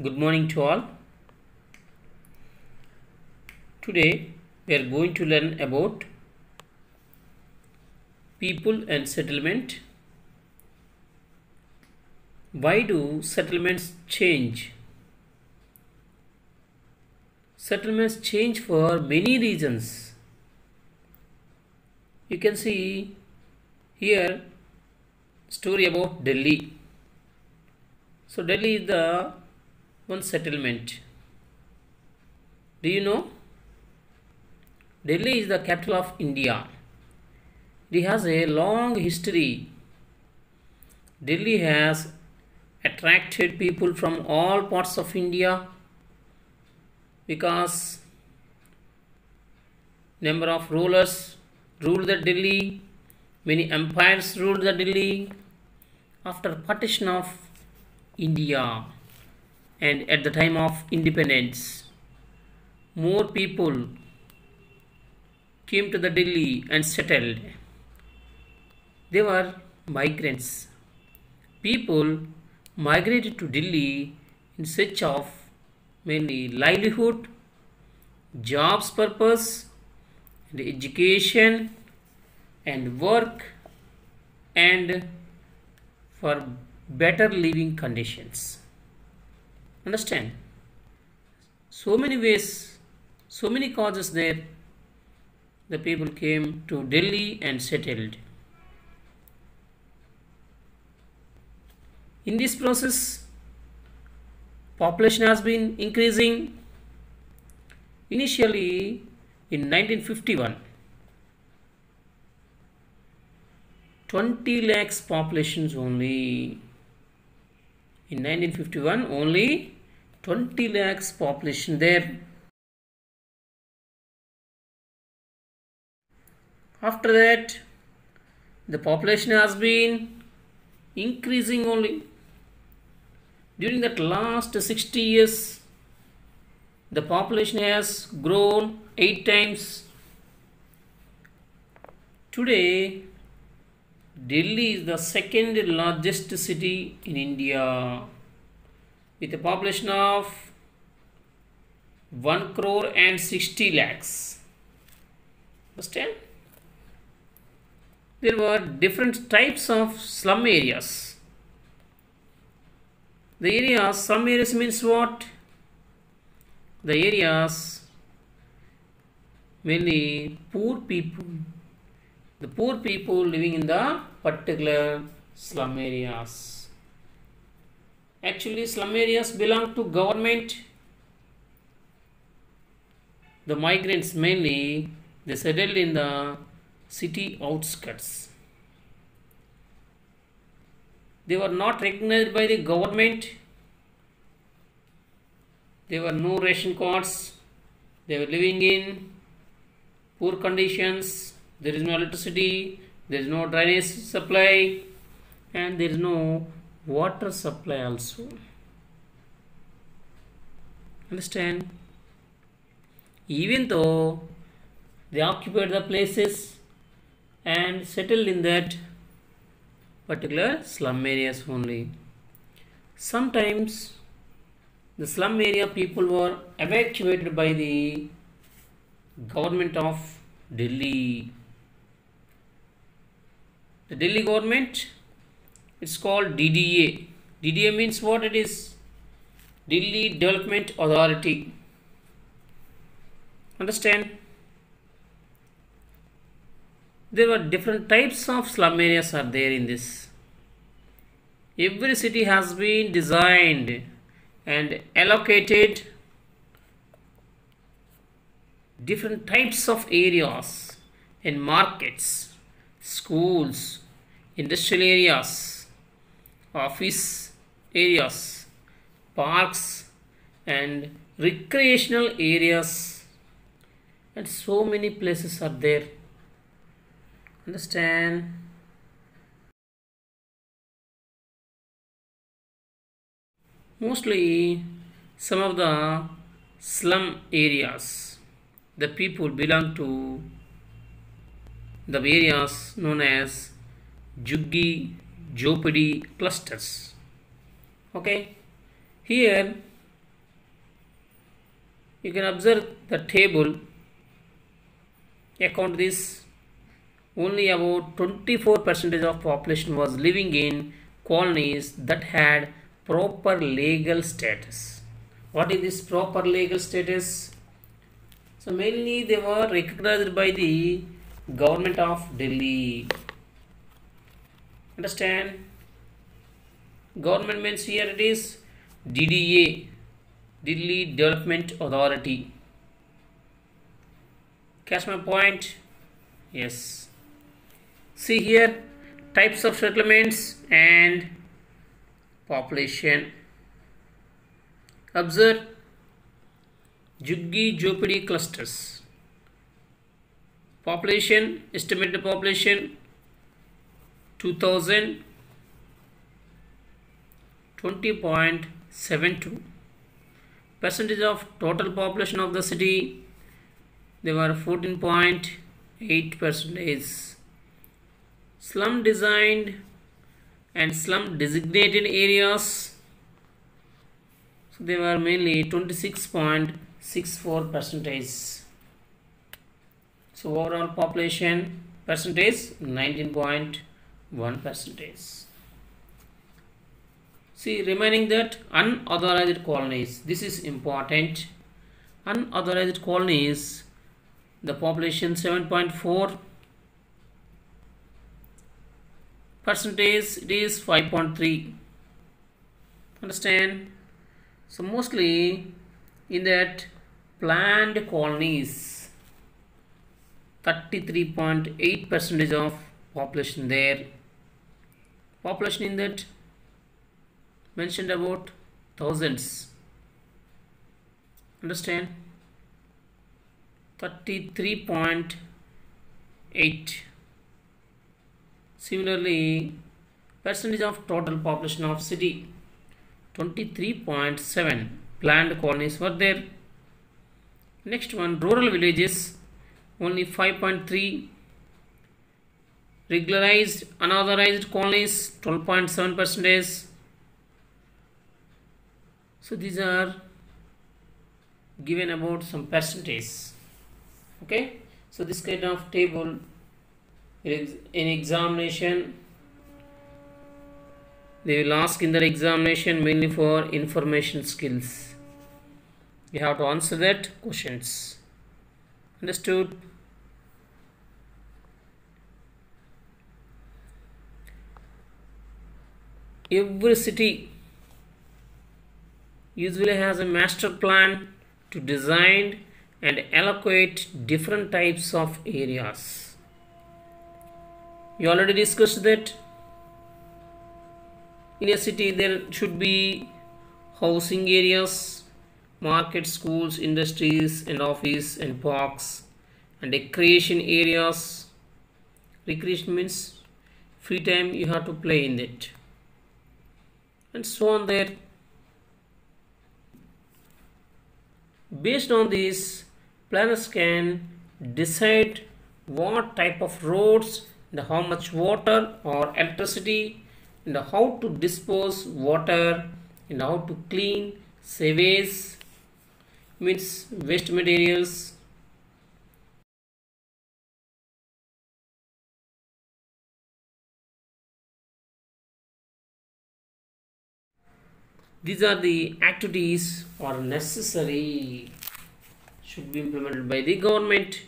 Good morning to all. Today we are going to learn about people and settlement. Why do settlements change? Settlements change for many reasons. You can see here story about Delhi. So Delhi is the one settlement. Do you know? Delhi is the capital of India. It has a long history. Delhi has attracted people from all parts of India because number of rulers ruled the Delhi, many empires ruled the Delhi. After partition of India and at the time of independence, more people came to the Delhi and settled. They were migrants. People migrated to Delhi in search of mainly livelihood, jobs purpose, and education and work and for better living conditions. Understand? So many ways, so many causes there. The people came to Delhi and settled. In this process, population has been increasing. Initially, in 1951, 20 lakhs populations only. In 1951, only 20 lakhs population there. After that, the population has been increasing only. During that last 60 years, the population has grown 8 times. Today, Delhi is the second largest city in India with a population of 1 crore and 60 lakhs. Understand? There were different types of slum areas. The areas, slum areas means what? The areas mainly poor people. The poor people living in the particular slum areas. Actually, slum areas belong to government. The migrants mainly, they settled in the city outskirts. They were not recognized by the government. There were no ration cards. They were living in poor conditions. There is no electricity. There is no drainage supply. And there is no water supply also. Understand? Even though they occupied the places and settled in that particular slum areas only. Sometimes the slum area people were evacuated by the government of Delhi. The Delhi government, it's called DDA. DDA means what it is? Delhi Development Authority. Understand? There were different types of slum areas are there in this. Every city has been designed and allocated different types of areas in markets, schools, industrial areas, office areas, parks and recreational areas, and so many places are there. Understand? Mostly some of the slum areas, the people belong to the areas known as Juggi Jopadi clusters. Okay, here You can observe the table. Account this, only about 24% of population was living in colonies that had proper legal status. What is this proper legal status? So mainly they were recognized by the government of Delhi. Understand? Government means here it is DDA, Delhi Development Authority. Catch my point? Yes. See here, types of settlements and population. Observe Juggi Jopadi clusters. Population, estimated population 2000, 20.72. Percentage of total population of the city, they were 14.8%. Slum designed and slum designated areas, so they were mainly 26.64%. So overall population percentage 19.1%. See, remaining that unauthorized colonies, this is important. Unauthorized colonies, the population 7.4%, it is 5.3. Understand? So mostly in that planned colonies, 33.8% of population there. Population in that mentioned about thousands. Understand? 33.8. Similarly, percentage of total population of city 23.7. Planned colonies were there. Next one, rural villages only 5.3. Regularized unauthorized colonies 12.7%. So these are given about some percentage. Okay, so this kind of table in examination they will ask in their examination mainly for information skills. You have to answer that questions. Understood? Every city usually has a master plan to design and allocate different types of areas. You already discussed that in a city there should be housing areas, market, schools, industries and office and parks, and recreation areas. Recreation means free time you have to play in it, and so on there. Based on this, planners can decide what type of roads and how much water or electricity and how to dispose water and how to clean sewage, means waste materials. These are the activities are necessary, should be implemented by the government.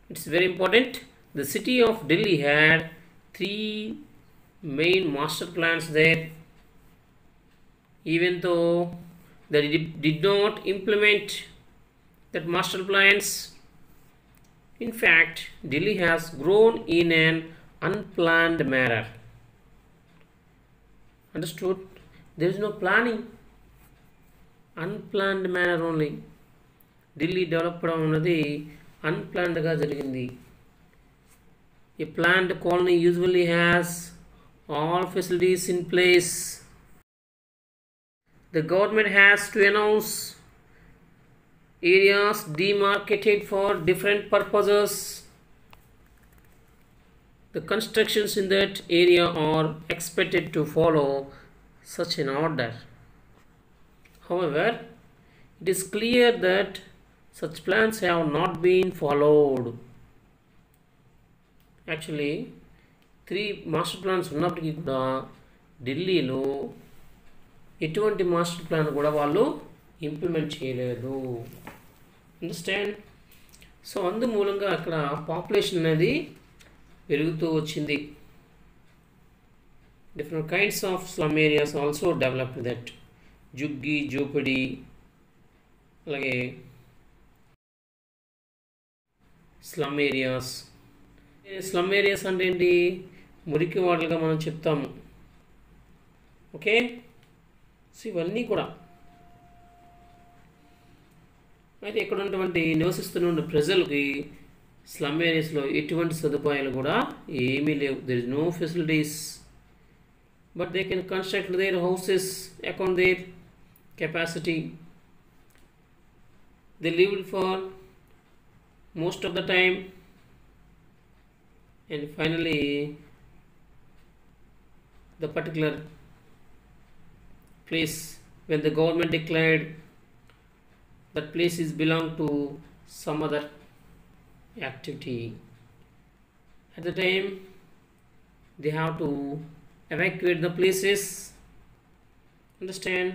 It's very important. The city of Delhi had 3 main master plans there. Even though they did not implement that master plans, in fact Delhi has grown in an unplanned manner. Understood? There is no planning, unplanned manner only. Delhi develop అవడం అనేది అన్ప్లాన్డ్గా జరిగింది. A planned colony usually has all facilities in place. The government has to announce areas demarcated for different purposes. The constructions in that area are expected to follow such an order. However, it is clear that such plans have not been followed. Actually, 3 master plans ఉన్నప్పటికీ కూడా ఢిల్లీలో ఎటువంటి master plan కూడా వాళ్ళు implement చేయలేదు. Understand? So అందుమూలంగా అక్కడ population అనేది పెరుగుతూ వచ్చింది. Different kinds of slum areas also developed, that Jhuggi జోపిడి, అలాగే స్లమ్ ఏరియాస్. స్లమ్ ఏరియాస్ అంటే ఏంటి? మురికి వాడలుగా మనం చెప్తాము. ఓకే, సో ఇవన్నీ కూడా అయితే ఇక్కడ ఉన్నటువంటి నివసిస్తున్న ప్రజలకి స్లమ్ ఏరియాస్లో ఎటువంటి సదుపాయాలు కూడా ఏమీ లేవు. There is no facilities, but they can construct their houses according their capacity. They lived for most of the time, and finally the particular place, when the government declared that place is belong to some other activity, at the time they have to evacuate the places. Understand?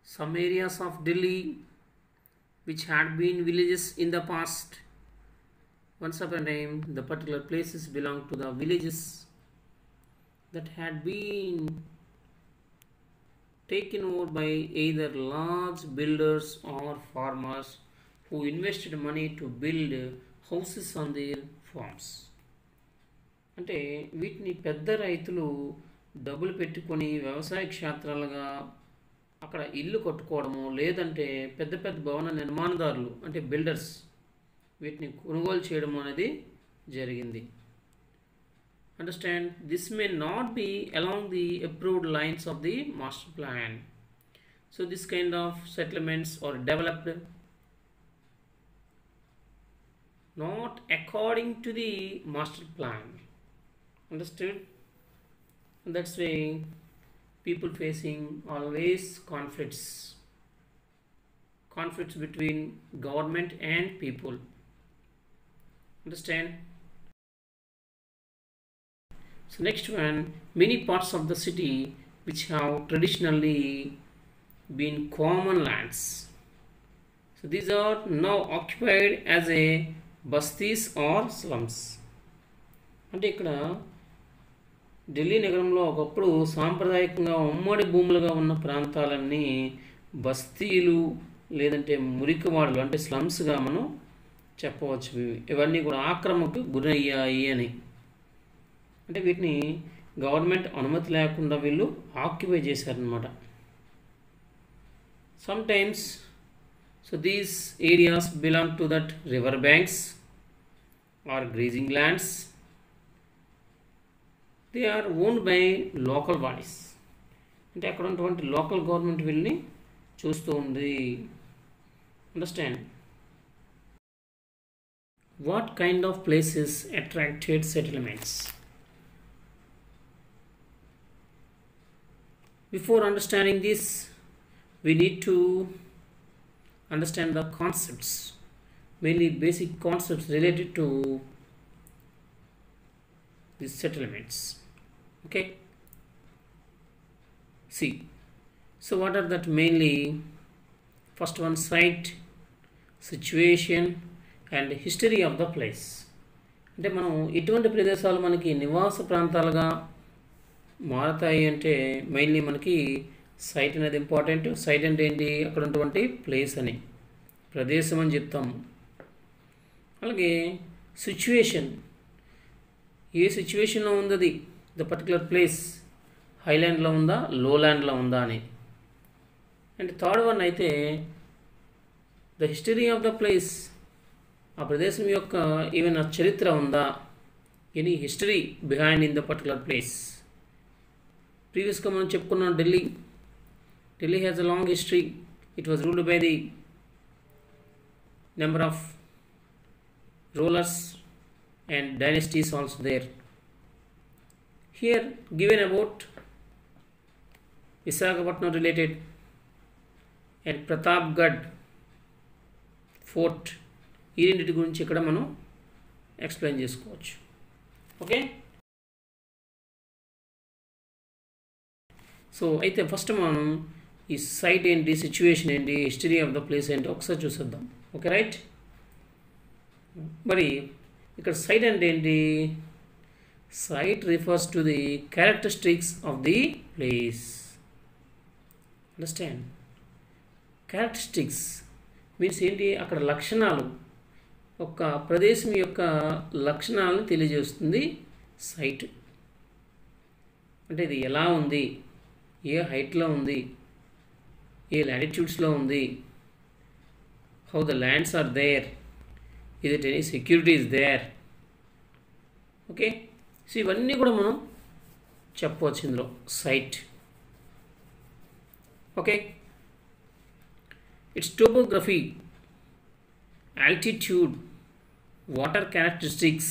Some areas of Delhi which had been villages in the past, once upon a time the particular places belong to the villages that had been taken over by either large builders or farmers who invested money to build houses on their farms. అంటే వీటిని పెద్ద రైతులు డబ్బులు పెట్టుకొని వ్యవసాయ క్షేత్రాలుగా అక్కడ ఇల్లు కట్టుకోవడము, లేదంటే పెద్ద పెద్ద భవన నిర్మాణదారులు అంటే బిల్డర్స్ వీటిని కొనుగోలు చేయడం అనేది జరిగింది. Understand? This may not be along the approved lines of the master plan. So this kind of settlements are developed not according to the master plan. Understood? And that's why people facing always conflicts between government and people. Understand? So next one, many parts of the city which have traditionally been common lands, so these are now occupied as a bastis or slums. అంటే ఇక్కడ ఢిల్లీ నగరంలో ఒకప్పుడు సాంప్రదాయకంగా ఉమ్మడి భూములుగా ఉన్న ప్రాంతాలన్నీ బస్తీలు లేదంటే మురికివాడలు అంటే స్లమ్స్గా మనం చెప్పవచ్చు. ఇవన్నీ కూడా ఆక్రమణకు గురయ్యాయి అని. అంటే వీటిని గవర్నమెంట్ అనుమతి లేకుండా వీళ్ళు ఆక్యుపై చేశారనమాట. Sometimes so these areas belong to that river banks or grazing lands. They are owned by local bodies. అంటే అక్కడ ఉన్నటువంటి లోకల్ గవర్నమెంట్ వీళ్ళని చూస్తూ ఉంది. Understand? What kind of places attracted settlements? Before understanding this, we need to understand the concepts, mainly basic concepts related to these settlements. Okay, see, so what are that mainly? First one, site, situation and history of the place. అంటే మనం ఇటువంటి ప్రదేశాలు మనకి నివాస ప్రాంతాలుగా మారతాయి అంటే mainly మనకి సైట్ అనేది ఇంపార్టెంట్. సైట్ అంటే ఏంటి? అక్కడ ఉన్నటువంటి ప్లేస్ అని, ప్రదేశం అని చెప్తాము. అలాగే సిచ్యువేషన్, ఏ సిచ్యువేషన్లో ఉంది అది, ద పర్టికులర్ ప్లేస్ హైలాండ్లో ఉందా లోల్యాండ్లో ఉందా అని. అండ్ థర్డ్ వన్ అయితే the history of the place, ఆ ప్రదేశం యొక్క ఏమైనా చరిత్ర ఉందా, any history behind in the particular place. ప్రీవియస్గా మనం చెప్పుకున్నాం Delhi has a long history. It was ruled by the number of rulers and dynasties also there. Here given about Visakhapatnam related and Pratapgarh fort, ఈ రెండింటి గురించి ఇక్కడ మనం explain చేసుకోవచ్చు. Okay, so అయితే ఫస్ట్ మనం ఈ సైట్ ఏంటి, సిచ్యువేషన్ ఏంటి, హిస్టరీ ఆఫ్ ద ప్లేస్ ఏంటి ఒకసారి చూసేద్దాం. Okay right. మరి ఇక్కడ సైట్ అంటే ఏంటి? Site refers to the characteristics of the place. Understand? Characteristics means ఏంటి? అక్కడ లక్షణాలు, ఒక ప్రదేశం యొక్క లక్షణాలను తెలియజేస్తుంది సైట్. అంటే ఇది ఎలా ఉంది, ఏ హైట్లో ఉంది, ఏ లాటిట్యూడ్స్లో ఉంది, how the lands are there, is it any security is there. Okay, so ఇవన్నీ కూడా మనం చెప్పవచ్చు ఇందులో site. Okay, its topography, altitude, water characteristics,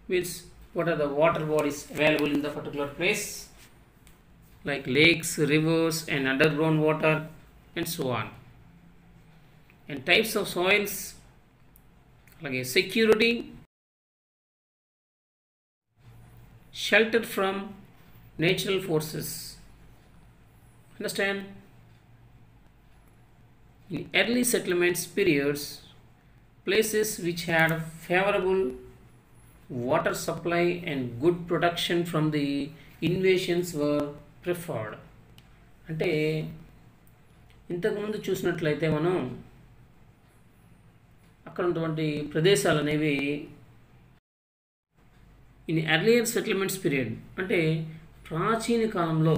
means what are the water bodies available in the particular place, like lakes, rivers and underground water and so on. And types of soils, like security, shelter from natural forces. Understand? In early settlements periods, places which had favorable water supply and good protection from the invasions were preferred. అంటే ఇంతకుముందు చూసినట్లయితే మనం అక్కడ ఉన్నటువంటి ప్రదేశాలు అనేవి in earlier settlements period, అంటే ప్రాచీన కాలంలో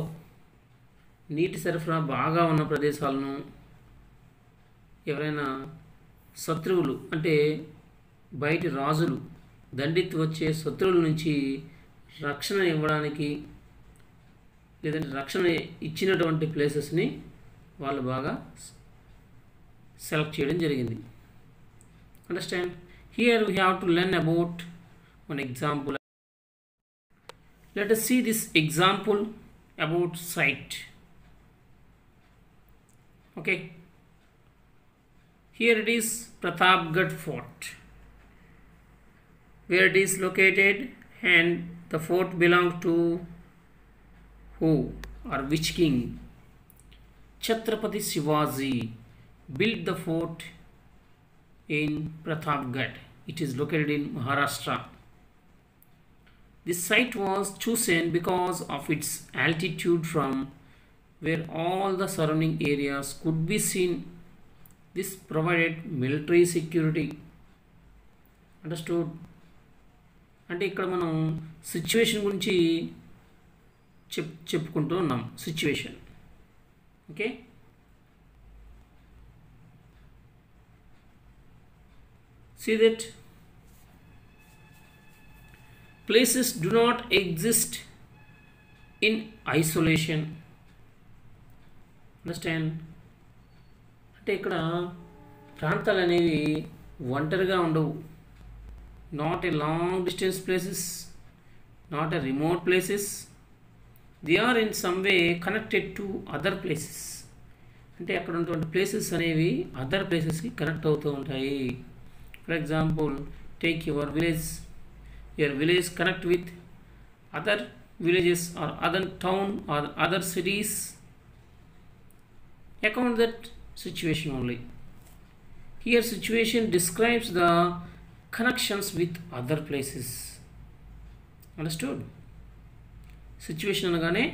నీటి సరఫరా బాగా ఉన్న ప్రదేశాలను ఎవరైనా శత్రువులు, అంటే బయటి రాజులు దండెత్తి వచ్చే శత్రువుల నుంచి రక్షణ ఇవ్వడానికి, లేదంటే రక్షణ ఇచ్చినటువంటి ప్లేసెస్ని వాళ్ళు బాగా సెలెక్ట్ చేయడం జరిగింది. Understand? Here we have to learn about one example. Let us see this example about site. Okay, here it is Pratapgarh Fort, where it is located, and the fort belonged to who or which king? Chhatrapati Shivaji built the fort in Pratapgarh. It is located in Maharashtra. This site was chosen because of its altitude from where all the surrounding areas could be seen. This provided military security. Understood? అంటే ఇక్కడ మనం situation గురించి చెప్పుకుంటూ ఉన్నాం. Situation. Okay, see that places do not exist in isolation. Understand? అంటే ఇక్కడ ప్రాంతాలు అనేవి ఒంటరిగా ఉండవు. Not a long distance places, not a remote places, they are in some way connected to other places. అంటే అక్కడ ఉన్నటువంటి ప్లేసెస్ అనేవి అదర్ ప్లేసెస్కి కనెక్ట్ అవుతూ ఉంటాయి. For example, take your village. Your village connect with other villages or other town or other cities. Account that situation only. Here situation describes the connections with other places. Understood? Situation అనగానే,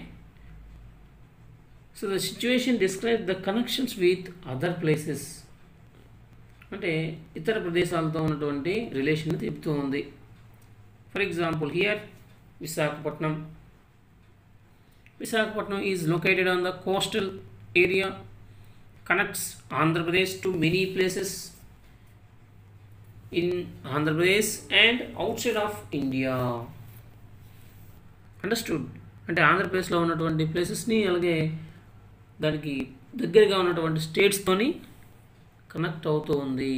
so the situation describes the connections with other places. అంటే ఇతర ప్రదేశాలతో ఉన్నటువంటి relation చెప్తూ ఉంది. For example here Visakhapatnam. Visakhapatnam is located on the coastal area, connects Andhra Pradesh to many places in Andhra Pradesh and out side of India. Understood? అంటే ఆంధ్రప్రదేశ్లో ఉన్నటువంటి ప్లేసెస్ని, అలాగే దానికి దగ్గరగా ఉన్నటువంటి స్టేట్స్తోని కనెక్ట్ అవుతూ ఉంది.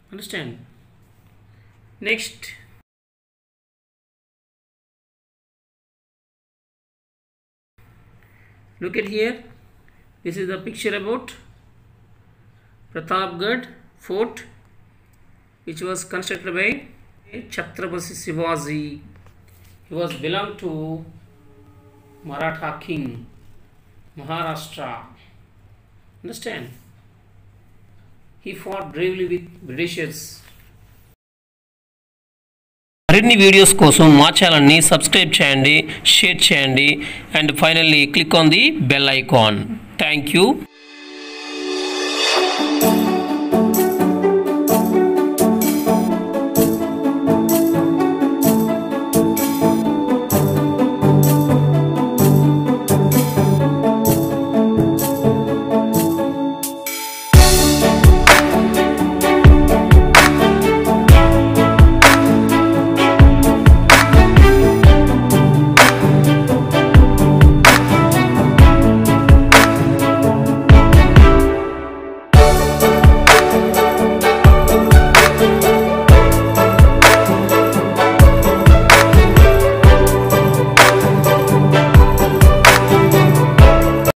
Understand? Next, Look at here. This is the picture about Pratapgarh Fort, which was constructed by Chhatrapati Shivaji. He was belonged to Maratha king, Maharashtra. Understand? He fought bravely with Britishers. మరిన్ని videos కోసం మా ఛానల్ని subscribe చేయండి, share చేయండి, and finally click on the bell icon. Thank you.